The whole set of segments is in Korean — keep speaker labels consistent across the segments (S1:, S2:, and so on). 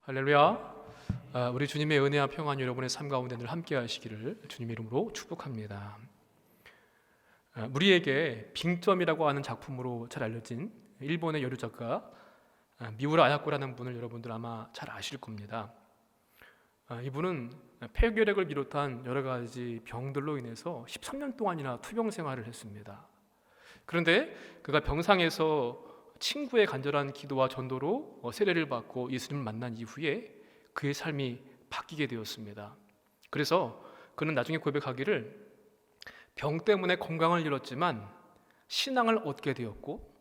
S1: 할렐루야. 우리 주님의 은혜와 평안이 여러분의 삶 가운데 늘 함께 하시기를 주님의 이름으로 축복합니다. 무리에게 빙점이라고 하는 작품으로 잘 알려진 일본의 여류 작가 미우라 아야코라는 분을 여러분들 아마 잘 아실 겁니다. 이분은 폐결핵을 비롯한 여러 가지 병들로 인해서 13년 동안이나 투병 생활을 했습니다. 그런데 그가 병상에서 친구의 간절한 기도와 전도로 세례를 받고 예수님을 만난 이후에 그의 삶이 바뀌게 되었습니다. 그래서 그는 나중에 고백하기를 병 때문에 건강을 잃었지만 신앙을 얻게 되었고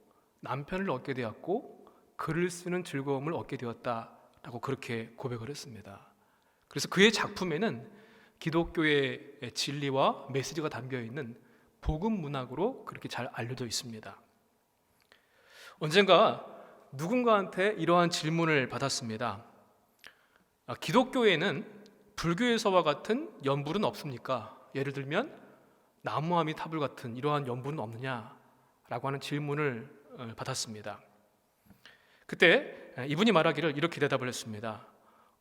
S1: 남편을 얻게 되었고 글을 쓰는 즐거움을 얻게 되었다라고 그렇게 고백을 했습니다. 그래서 그의 작품에는 기독교의 진리와 메시지가 담겨있는 복음 문학으로 그렇게 잘 알려져 있습니다. 언젠가 누군가한테 이러한 질문을 받았습니다. 기독교에는 불교에서와 같은 연불은 없습니까? 예를 들면 나무아미 타불 같은 이러한 연불은 없느냐라고 하는 질문을 받았습니다. 그때 이분이 말하기를 이렇게 대답을 했습니다.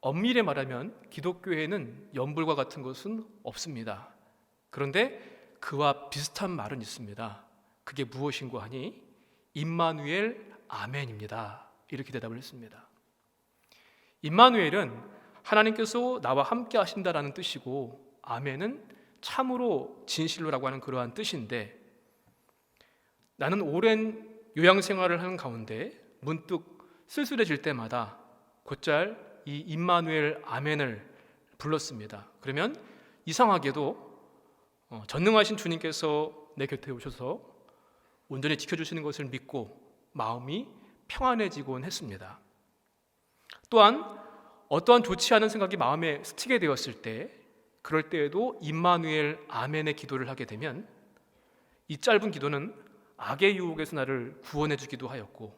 S1: 엄밀히 말하면 기독교에는 연불과 같은 것은 없습니다. 그런데 그와 비슷한 말은 있습니다. 그게 무엇인고 하니 임마누엘 아멘입니다. 이렇게 대답을 했습니다. 임마누엘은 하나님께서 나와 함께 하신다라는 뜻이고 아멘은 참으로 진실로라고 하는 그러한 뜻인데, 나는 오랜 요양생활을 하는 가운데 문득 쓸쓸해질 때마다 곧잘 이 임마누엘 아멘을 불렀습니다. 그러면 이상하게도 전능하신 주님께서 내 곁에 오셔서 온전히 지켜주시는 것을 믿고 마음이 평안해지곤 했습니다. 또한 어떠한 좋지 않은 생각이 마음에 스치게 되었을 때, 그럴 때에도 임마누엘 아멘의 기도를 하게 되면 이 짧은 기도는 악의 유혹에서 나를 구원해 주기도 하였고,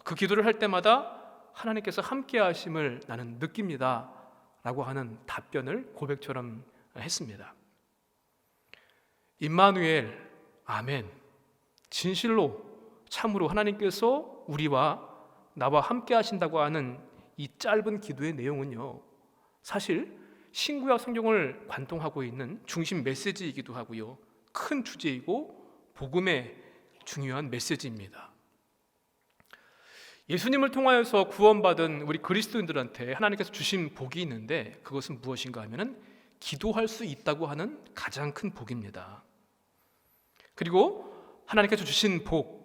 S1: 그 기도를 할 때마다 하나님께서 함께 하심을 나는 느낍니다 라고 하는 답변을 고백처럼 했습니다. 임마누엘 아멘, 진실로 참으로 하나님께서 우리와 나와 함께 하신다고 하는 이 짧은 기도의 내용은요, 사실 신구약 성경을 관통하고 있는 중심 메시지이기도 하고요, 큰 주제이고 복음의 중요한 메시지입니다. 예수님을 통하여서 구원받은 우리 그리스도인들한테 하나님께서 주신 복이 있는데, 그것은 무엇인가 하면은 기도할 수 있다고 하는 가장 큰 복입니다. 그리고 하나님께서 주신 복,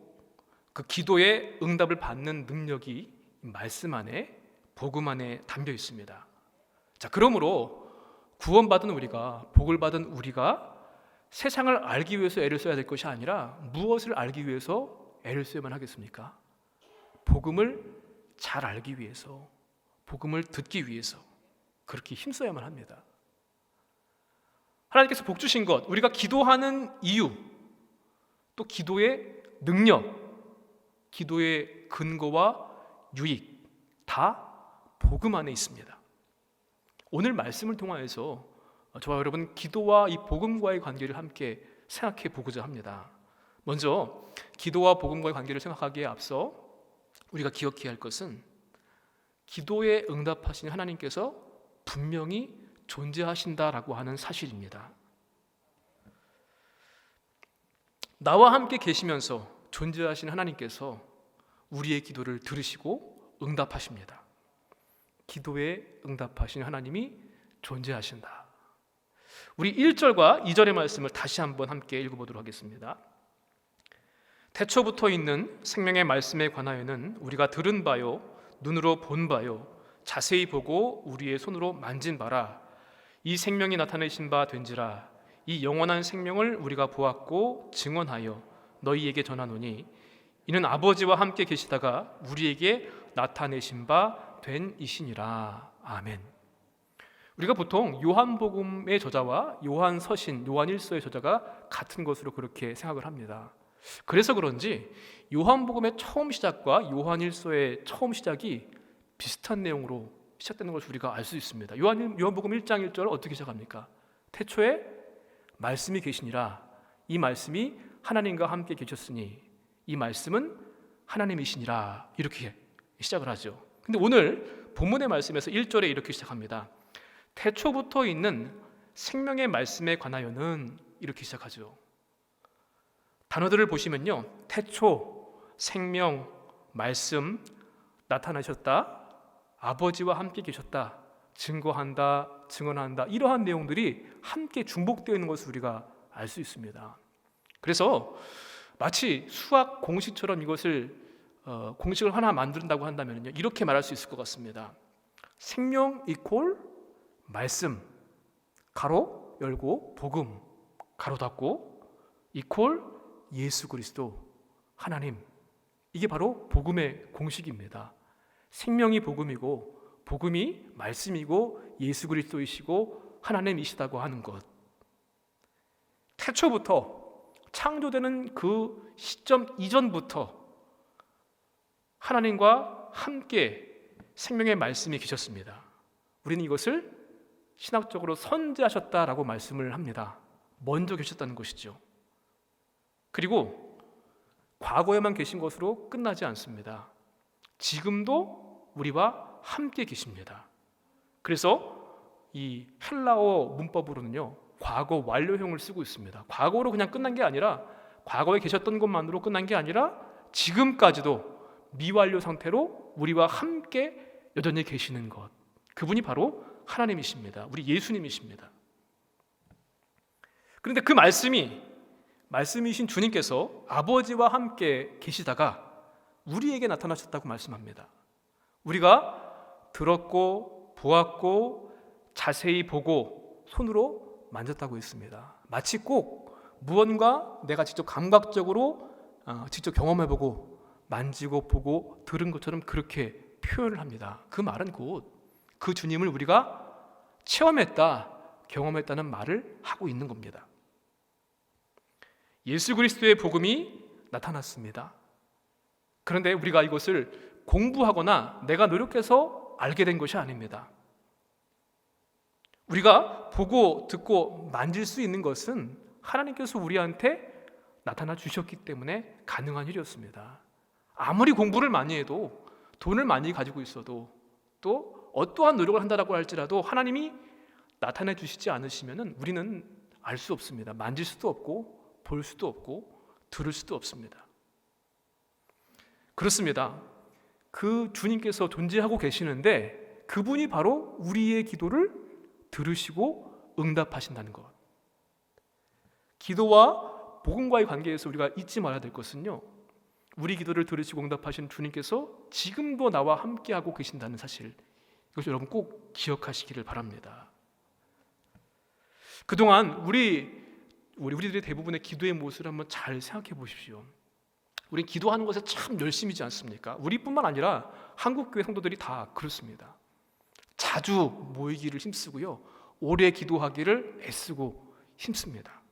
S1: 그 기도의 응답을 받는 능력이 말씀 안에, 복음 안에 담겨 있습니다. 자, 그러므로 구원받은 우리가, 복을 받은 우리가 세상을 알기 위해서 애를 써야 될 것이 아니라 무엇을 알기 위해서 애를 써야만 하겠습니까? 복음을 잘 알기 위해서, 복음을 듣기 위해서 그렇게 힘써야만 합니다. 하나님께서 복 주신 것, 우리가 기도하는 이유, 또 기도의 능력, 기도의 근거와 유익, 다 복음 안에 있습니다. 오늘 말씀을 통하여서 저와 여러분 기도와 이 복음과의 관계를 함께 생각해 보고자 합니다. 먼저 기도와 복음과의 관계를 생각하기에 앞서 우리가 기억해야 할 것은 기도에 응답하신 하나님께서 분명히 존재하신다라고 하는 사실입니다. 나와 함께 계시면서 존재하신 하나님께서 우리의 기도를 들으시고 응답하십니다. 기도에 응답하신 하나님이 존재하신다. 우리 1절과 2절의 말씀을 다시 한번 함께 읽어보도록 하겠습니다. 태초부터 있는 생명의 말씀에 관하여는 우리가 들은 바요, 눈으로 본 바요, 자세히 보고 우리의 손으로 만진 바라. 이 생명이 나타내신 바 된지라. 이 영원한 생명을 우리가 보았고 증언하여 너희에게 전하노니 이는 아버지와 함께 계시다가 우리에게 나타내신 바 된 이시니라. 아멘. 우리가 보통 요한복음의 저자와 요한서신, 요한일서의 저자가 같은 것으로 그렇게 생각을 합니다. 그래서 그런지 요한복음의 처음 시작과 요한일서의 처음 시작이 비슷한 내용으로 시작되는 것을 우리가 알 수 있습니다. 요한복음 1장 1절 어떻게 시작합니까? 태초에 말씀이 계시니라. 이 말씀이 하나님과 함께 계셨으니 이 말씀은 하나님이시니라. 이렇게 시작을 하죠. 근데 오늘 본문의 말씀에서 1절에 이렇게 시작합니다. 태초부터 있는 생명의 말씀에 관하여는 이렇게 시작하죠. 단어들을 보시면요, 태초, 생명, 말씀, 나타나셨다, 아버지와 함께 계셨다, 증거한다, 증언한다, 이러한 내용들이 함께 중복되어 있는 것을 우리가 알 수 있습니다. 그래서 마치 수학 공식처럼 이것을 공식을 하나 만든다고 한다면요, 이렇게 말할 수 있을 것 같습니다. 생명 이퀄 말씀, 가로 열고 복음, 가로 닫고, 이퀄 예수 그리스도 하나님. 이게 바로 복음의 공식입니다. 생명이 복음이고, 복음이 말씀이고, 예수 그리스도이시고 하나님이시다고 하는 것. 태초부터, 창조되는 그 시점 이전부터 하나님과 함께 생명의 말씀이 계셨습니다. 우리는 이것을 신학적으로 선지하셨다라고 말씀을 합니다. 먼저 계셨다는 것이죠. 그리고 과거에만 계신 것으로 끝나지 않습니다. 지금도 우리와 함께 계십니다. 그래서 이 헬라어 문법으로는요, 과거 완료형을 쓰고 있습니다. 과거로 그냥 끝난 게 아니라, 과거에 계셨던 것만으로 끝난 게 아니라 지금까지도 미완료 상태로 우리와 함께 여전히 계시는 것, 그분이 바로 하나님이십니다. 우리 예수님이십니다. 그런데 그 말씀이신 주님께서 아버지와 함께 계시다가 우리에게 나타나셨다고 말씀합니다. 우리가 들었고 보았고 자세히 보고 손으로 만졌다고 했습니다. 마치 꼭 무언가 내가 직접 감각적으로 직접 경험해보고 만지고 보고 들은 것처럼 그렇게 표현을 합니다. 그 말은 곧 그 주님을 우리가 체험했다, 경험했다는 말을 하고 있는 겁니다. 예수 그리스도의 복음이 나타났습니다. 그런데 우리가 이것을 공부하거나 내가 노력해서 알게 된 것이 아닙니다. 우리가 보고 듣고 만질 수 있는 것은 하나님께서 우리한테 나타나 주셨기 때문에 가능한 일이었습니다. 아무리 공부를 많이 해도, 돈을 많이 가지고 있어도, 또 어떠한 노력을 한다라고 할지라도 하나님이 나타내 주시지 않으시면 우리는 알 수 없습니다. 만질 수도 없고 볼 수도 없고 들을 수도 없습니다. 그렇습니다. 그 주님께서 존재하고 계시는데 그분이 바로 우리의 기도를 들으시고 응답하신다는 것. 기도와 복음과의 관계에서 우리가 잊지 말아야 될 것은요, 우리 기도를 들으시고 응답하신 주님께서 지금도 나와 함께하고 계신다는 사실, 이것을 여러분 꼭 기억하시기를 바랍니다. 그동안 우리들의 대부분의 기도의 모습을 한번 잘 생각해 보십시오. 우린 기도하는 것에 참 열심이지 않습니까? 우리뿐만 아니라 한국교회 성도들이 다 그렇습니다. 자주 모이기를 힘쓰고요, 오래 기도하기를 애쓰고 힘씁니다.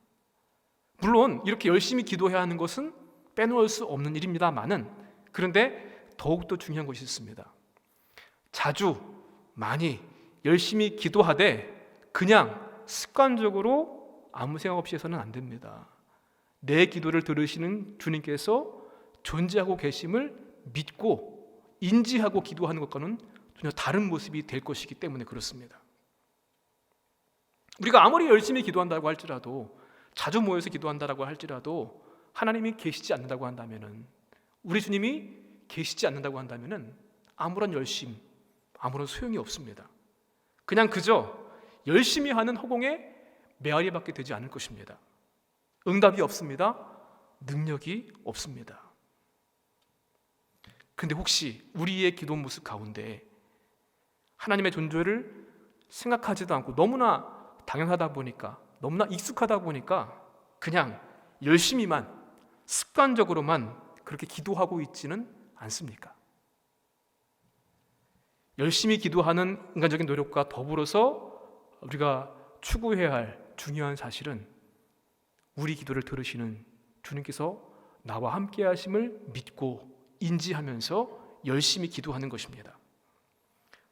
S1: 물론 이렇게 열심히 기도해야 하는 것은 빼놓을 수 없는 일입니다만은, 그런데 더욱더 중요한 것이 있습니다. 자주 많이 열심히 기도하되 그냥 습관적으로 아무 생각 없이 해서는 안 됩니다. 내 기도를 들으시는 주님께서 존재하고 계심을 믿고 인지하고 기도하는 것과는 전혀 다른 모습이 될 것이기 때문에 그렇습니다. 우리가 아무리 열심히 기도한다고 할지라도, 자주 모여서 기도한다고 할지라도 하나님이 계시지 않는다고 한다면은, 우리 주님이 계시지 않는다고 한다면은 아무런 열심, 아무런 소용이 없습니다. 그냥 그저 열심히 하는 허공에 메아리밖에 되지 않을 것입니다. 응답이 없습니다. 능력이 없습니다. 그런데 혹시 우리의 기도 모습 가운데 하나님의 존재를 생각하지도 않고 너무나 당연하다 보니까, 너무나 익숙하다 보니까 그냥 열심히만, 습관적으로만 그렇게 기도하고 있지는 않습니까? 열심히 기도하는 인간적인 노력과 더불어서 우리가 추구해야 할 중요한 사실은 우리 기도를 들으시는 주님께서 나와 함께 하심을 믿고 인지하면서 열심히 기도하는 것입니다.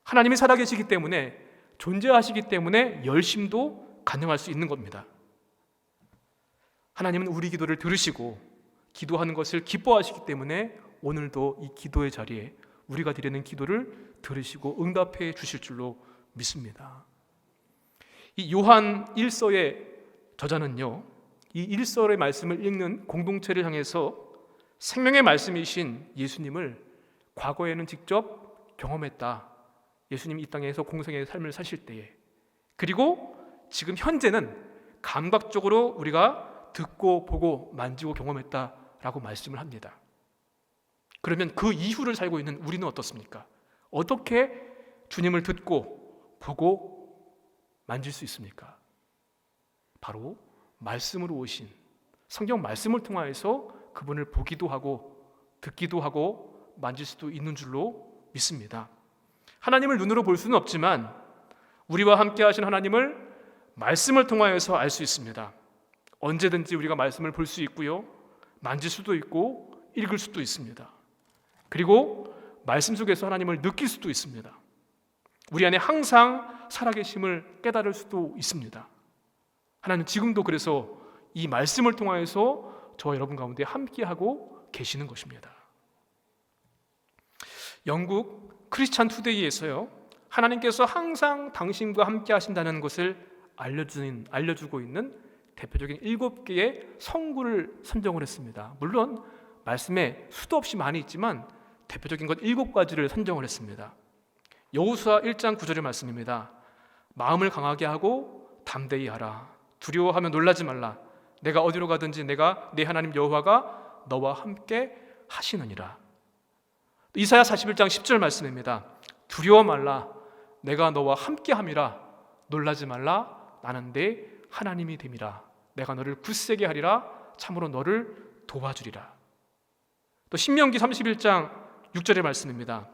S1: 하나님이 살아계시기 때문에, 존재하시기 때문에 열심도 가능할 수 있는 겁니다. 하나님은 우리 기도를 들으시고 기도하는 것을 기뻐하시기 때문에 오늘도 이 기도의 자리에 우리가 드리는 기도를 들으시고 응답해 주실 줄로 믿습니다. 이 요한 1서의 저자는요, 이 1서의 말씀을 읽는 공동체를 향해서 생명의 말씀이신 예수님을 과거에는 직접 경험했다. 예수님이 이 땅에서 공생의 삶을 사실 때에, 그리고 지금 현재는 감각적으로 우리가 듣고 보고 만지고 경험했다라고 말씀을 합니다. 그러면 그 이후를 살고 있는 우리는 어떻습니까? 어떻게 주님을 듣고 보고 만질 수 있습니까? 바로 말씀으로 오신 성경 말씀을 통하여서 그분을 보기도 하고 듣기도 하고 만질 수도 있는 줄로 믿습니다. 하나님을 눈으로 볼 수는 없지만 우리와 함께 하신 하나님을 말씀을 통하여서 알 수 있습니다. 언제든지 우리가 말씀을 볼 수 있고요, 만질 수도 있고 읽을 수도 있습니다. 그리고 말씀 속에서 하나님을 느낄 수도 있습니다. 우리 안에 항상 살아계심을 깨달을 수도 있습니다. 하나님 지금도 그래서 이 말씀을 통하여서 저와 여러분 가운데 함께하고 계시는 것입니다. 영국 크리스찬 투데이에서요, 하나님께서 항상 당신과 함께 하신다는 것을 알려주고 있는 대표적인 7개의 성구를 선정을 했습니다. 물론 말씀에 수도 없이 많이 있지만 대표적인 것 7가지를 선정을 했습니다. 여호수아 1장 9절의 말씀입니다. 마음을 강하게 하고 담대히 하라. 두려워하며 놀라지 말라. 내가 어디로 가든지 내가 내 하나님 여호와가 너와 함께 하시느니라. 이사야 41장 10절 말씀입니다. 두려워 말라. 내가 너와 함께 함이라. 놀라지 말라. 나는 내 하나님이 됨이라. 내가 너를 굳세게 하리라. 참으로 너를 도와주리라. 또 신명기 31장 6절의 말씀입니다.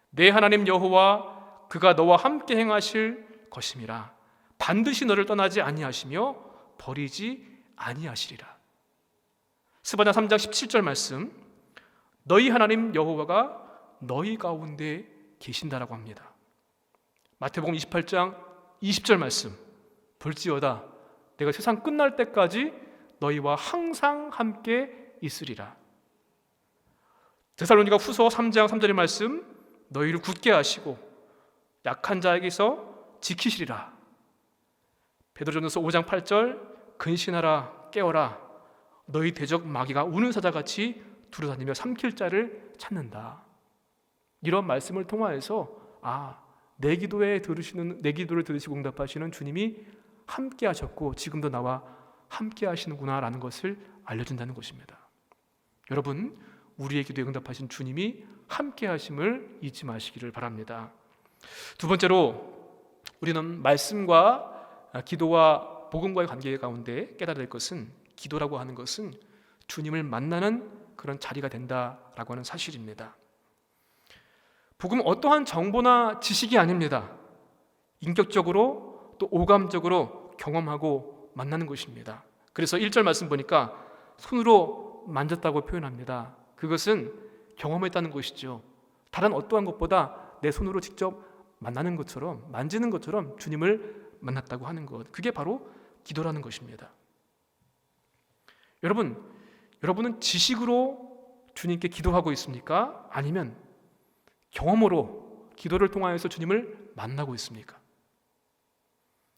S1: 내 하나님 여호와 그가 너와 함께 행하실 것임이라. 반드시 너를 떠나지 아니하시며 버리지 아니하시리라. 스바냐 3장 17절 말씀, 너희 하나님 여호와가 너희 가운데 계신다라고 합니다. 마태복음 28장 20절 말씀, 볼지어다 내가 세상 끝날 때까지 너희와 항상 함께 있으리라. 데살로니가 후서 3장 3절의 말씀, 너희를 굳게 하시고 약한 자에게서 지키시리라. 베드로전서 5장 8절, 근신하라 깨어라 너희 대적 마귀가 우는 사자같이 두루다니며 삼킬 자를 찾는다. 이런 말씀을 통하여서 내 기도를 들으시고 응답하시는 주님이 함께 하셨고 지금도 나와 함께 하시는구나 라는 것을 알려준다는 것입니다. 여러분, 우리의 기도에 응답하신 주님이 함께 하심을 잊지 마시기를 바랍니다. 두 번째로 우리는 말씀과 기도와 복음과의 관계 가운데 깨달아야 될 것은, 기도라고 하는 것은 주님을 만나는 그런 자리가 된다라고 하는 사실입니다. 복음은 어떠한 정보나 지식이 아닙니다. 인격적으로 또 오감적으로 경험하고 만나는 것입니다. 그래서 1절 말씀 보니까 손으로 만졌다고 표현합니다. 그것은 경험했다는 것이죠. 다른 어떠한 것보다 내 손으로 직접 만나는 것처럼, 만지는 것처럼 주님을 만났다고 하는 것, 그게 바로 기도라는 것입니다. 여러분은 지식으로 주님께 기도하고 있습니까? 아니면 경험으로 기도를 통하여서 주님을 만나고 있습니까?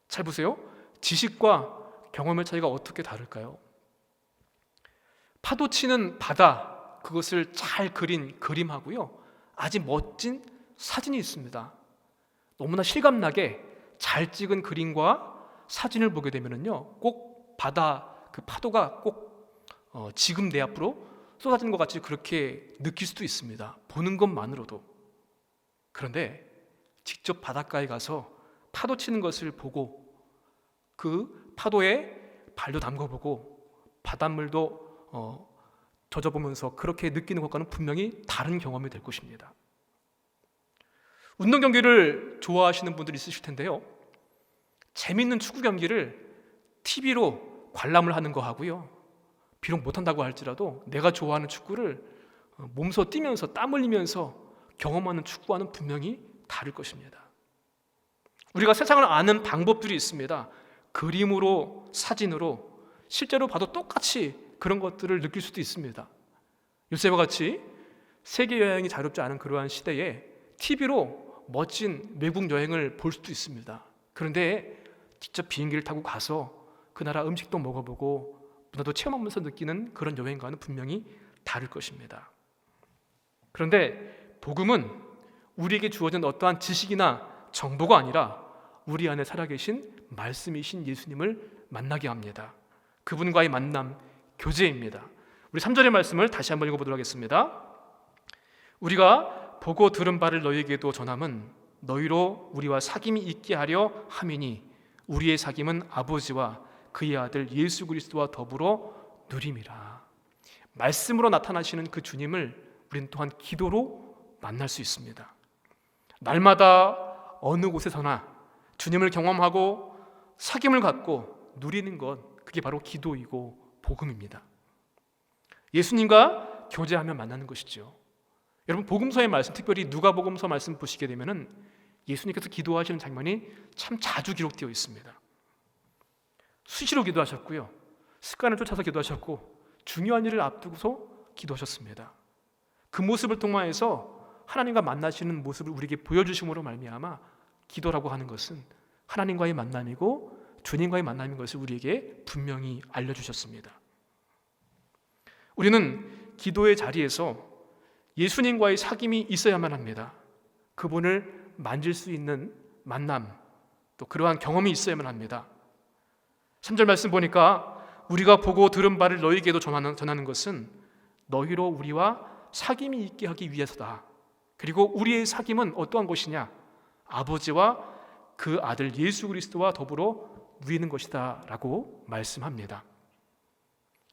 S1: 잘 보세요. 지식과 경험의 차이가 어떻게 다를까요? 파도 치는 바다, 그것을 잘 그린 그림하고요, 아주 멋진 사진이 있습니다. 너무나 실감나게 잘 찍은 그림과 사진을 보게 되면요, 꼭 바다 그 파도가 꼭 지금 내 앞으로 쏟아지는 것 같이 그렇게 느낄 수도 있습니다. 보는 것만으로도. 그런데 직접 바닷가에 가서 파도 치는 것을 보고 그 파도에 발도 담궈보고 바닷물도 젖어보면서 그렇게 느끼는 것과는 분명히 다른 경험이 될 것입니다. 운동 경기를 좋아하시는 분들이 있으실 텐데요, 재밌는 축구 경기를 TV로 관람을 하는 거 하고요, 비록 못한다고 할지라도 내가 좋아하는 축구를 몸소 뛰면서 땀 흘리면서 경험하는 축구와는 분명히 다를 것입니다. 우리가 세상을 아는 방법들이 있습니다. 그림으로, 사진으로, 실제로 봐도 똑같이 그런 것들을 느낄 수도 있습니다. 요새와 같이 세계 여행이 자유롭지 않은 그러한 시대에 TV로 멋진 외국 여행을 볼 수도 있습니다. 그런데 직접 비행기를 타고 가서 그 나라 음식도 먹어보고 문화도 체험하면서 느끼는 그런 여행과는 분명히 다를 것입니다. 그런데 복음은 우리에게 주어진 어떠한 지식이나 정보가 아니라 우리 안에 살아계신 말씀이신 예수님을 만나게 합니다. 그분과의 만남, 교제입니다. 우리 3절의 말씀을 다시 한번 읽어보도록 하겠습니다. 우리가 보고 들은 바를 너희에게도 전함은 너희로 우리와 사귐이 있게 하려 함이니 우리의 사귐은 아버지와 그의 아들 예수 그리스도와 더불어 누림이라. 말씀으로 나타나시는 그 주님을 우리는 또한 기도로 만날 수 있습니다. 날마다 어느 곳에서나 주님을 경험하고 사귐을 갖고 누리는 것, 그게 바로 기도이고 복음입니다. 예수님과 교제하며 만나는 것이죠. 여러분, 복음서의 말씀, 특별히 누가복음서 말씀 보시게 되면은 예수님께서 기도하시는 장면이 참 자주 기록되어 있습니다. 수시로 기도하셨고요, 습관을 쫓아서 기도하셨고, 중요한 일을 앞두고서 기도하셨습니다. 그 모습을 통하여서 하나님과 만나시는 모습을 우리에게 보여주심으로 말미암아 기도라고 하는 것은 하나님과의 만남이고 주님과의 만남인 것을 우리에게 분명히 알려주셨습니다. 우리는 기도의 자리에서 예수님과의 사귐이 있어야만 합니다. 그분을 만질 수 있는 만남, 또 그러한 경험이 있어야만 합니다. 3절 말씀 보니까 우리가 보고 들은 바를 너희에게도 전하는 것은 너희로 우리와 사귐이 있게 하기 위해서다. 그리고 우리의 사귐은 어떠한 것이냐? 아버지와 그 아들 예수 그리스도와 더불어 누리는 것이다 라고 말씀합니다.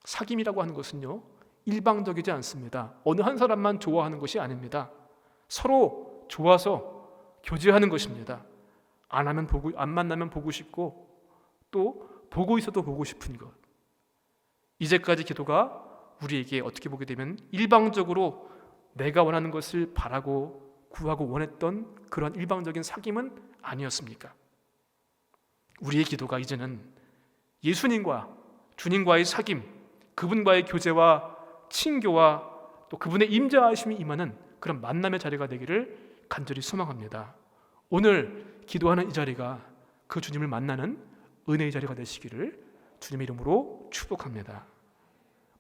S1: 사귐이라고 하는 것은요, 일방적이지 않습니다. 어느 한 사람만 좋아하는 것이 아닙니다. 서로 좋아서 교제하는 것입니다. 안 만나면 보고 싶고, 또 보고 있어도 보고 싶은 것. 이제까지 기도가 우리에게 어떻게 보게 되면 일방적으로 내가 원하는 것을 바라고 구하고 원했던 그런 일방적인 사귐은 아니었습니까? 우리의 기도가 이제는 예수님과 주님과의 사귐, 그분과의 교제와 친교와 또 그분의 임재하심이 임하는 그런 만남의 자리가 되기를 간절히 소망합니다. 오늘 기도하는 이 자리가 그 주님을 만나는 은혜의 자리가 되시기를 주님의 이름으로 축복합니다.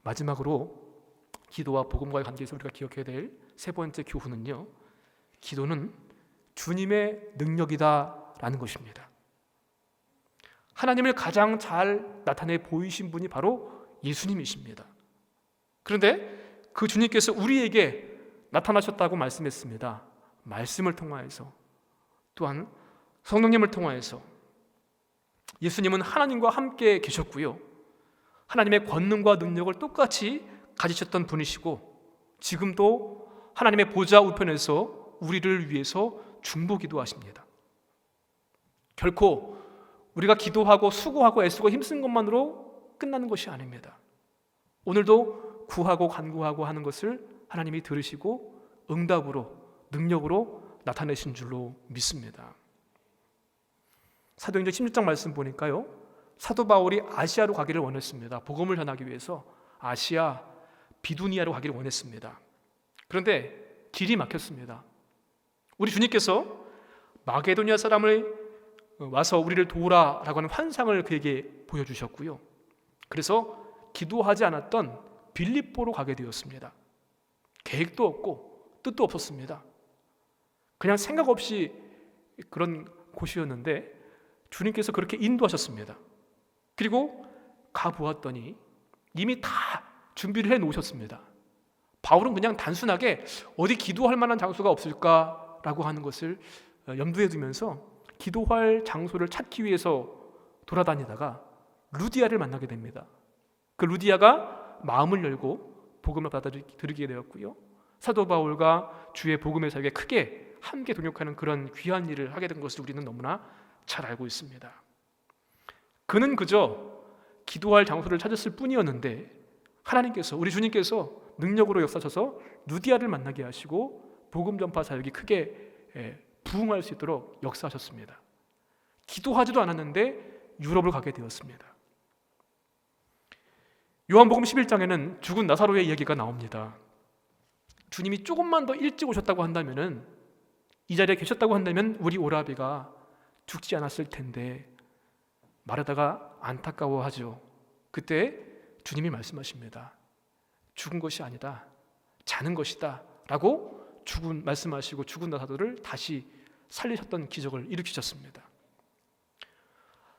S1: 마지막으로 기도와 복음과의 관계에서 우리가 기억해야 될 세 번째 교훈은요, 기도는 주님의 능력이다라는 것입니다. 하나님을 가장 잘 나타내 보이신 분이 바로 예수님이십니다. 그런데 그 주님께서 우리에게 나타나셨다고 말씀했습니다. 말씀을 통하여서, 또한 성령님을 통하여서. 예수님은 하나님과 함께 계셨고요, 하나님의 권능과 능력을 똑같이 가지셨던 분이시고 지금도 하나님의 보좌 우편에서 우리를 위해서 중보기도 하십니다. 결코 우리가 기도하고 수고하고 애쓰고 힘쓴 것만으로 끝나는 것이 아닙니다. 오늘도 구하고 간구하고 하는 것을 하나님이 들으시고 응답으로, 능력으로 나타내신 줄로 믿습니다. 사도행전 16장 말씀 보니까요, 사도 바울이 아시아로 가기를 원했습니다. 복음을 전하기 위해서 아시아, 비두니아로 가기를 원했습니다. 그런데 길이 막혔습니다. 우리 주님께서 마게도니아 사람을 와서 우리를 도우라라고 하는 환상을 그에게 보여주셨고요, 그래서 기도하지 않았던 빌립보로 가게 되었습니다. 계획도 없고 뜻도 없었습니다. 그냥 생각 없이 그런 곳이었는데 주님께서 그렇게 인도하셨습니다. 그리고 가보았더니 이미 다 준비를 해놓으셨습니다. 바울은 그냥 단순하게 어디 기도할 만한 장소가 없을까라고 하는 것을 염두에 두면서 기도할 장소를 찾기 위해서 돌아다니다가 루디아를 만나게 됩니다. 그 루디아가 마음을 열고 복음을 받아들이게 되었고요, 사도 바울과 주의 복음의 사역에 크게 함께 동역하는 그런 귀한 일을 하게 된 것을 우리는 너무나 잘 알고 있습니다. 그는 그저 기도할 장소를 찾았을 뿐이었는데 하나님께서, 우리 주님께서 능력으로 역사하셔서 루디아를 만나게 하시고 복음 전파 사역이 크게 부흥할 수 있도록 역사하셨습니다. 기도하지도 않았는데 유럽을 가게 되었습니다. 요한복음 11장에는 죽은 나사로의 이야기가 나옵니다. 주님이 조금만 더 일찍 오셨다고 한다면은, 이 자리에 계셨다고 한다면 우리 오라비가 죽지 않았을 텐데 마르다가 안타까워하죠. 그때 주님이 말씀하십니다. 죽은 것이 아니다, 자는 것이다 라고 말씀하시고 죽은 나사도를 다시 살리셨던 기적을 일으키셨습니다.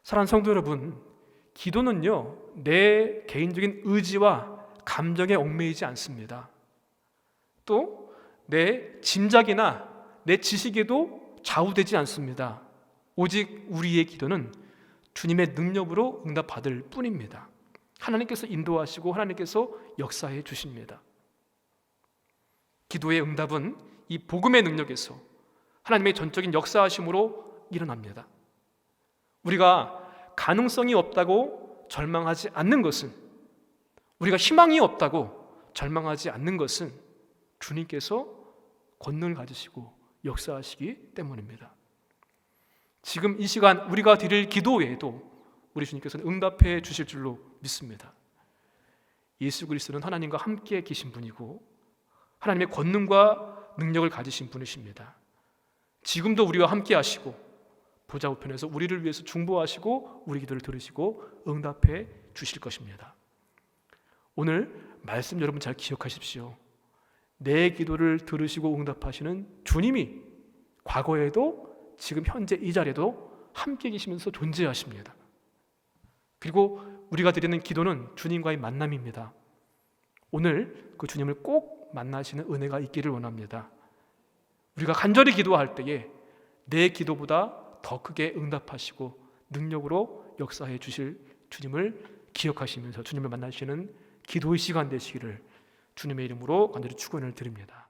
S1: 사랑하는 성도 여러분, 기도는요, 내 개인적인 의지와 감정에 얽매이지 않습니다. 또 내 짐작이나 내 지식에도 좌우되지 않습니다. 오직 우리의 기도는 주님의 능력으로 응답받을 뿐입니다. 하나님께서 인도하시고 하나님께서 역사해 주십니다. 기도의 응답은 이 복음의 능력에서 하나님의 전적인 역사하심으로 일어납니다. 우리가 가능성이 없다고 절망하지 않는 것은, 우리가 희망이 없다고 절망하지 않는 것은 주님께서 권능을 가지시고 역사하시기 때문입니다. 지금 이 시간 우리가 드릴 기도에도 우리 주님께서는 응답해 주실 줄로 믿습니다. 예수 그리스도는 하나님과 함께 계신 분이고 하나님의 권능과 능력을 가지신 분이십니다. 지금도 우리와 함께 하시고 보좌우편에서 우리를 위해서 중보하시고 우리 기도를 들으시고 응답해 주실 것입니다. 오늘 말씀 여러분 잘 기억하십시오. 내 기도를 들으시고 응답하시는 주님이 과거에도 지금 현재 이 자리에도 함께 계시면서 존재하십니다. 그리고 우리가 드리는 기도는 주님과의 만남입니다. 오늘 그 주님을 꼭 만나시는 은혜가 있기를 원합니다. 우리가 간절히 기도할 때에 내 기도보다 더 크게 응답하시고 능력으로 역사해 주실 주님을 기억하시면서 주님을 만나시는 기도의 시간 되시기를 주님의 이름으로 간절히 축원을 드립니다.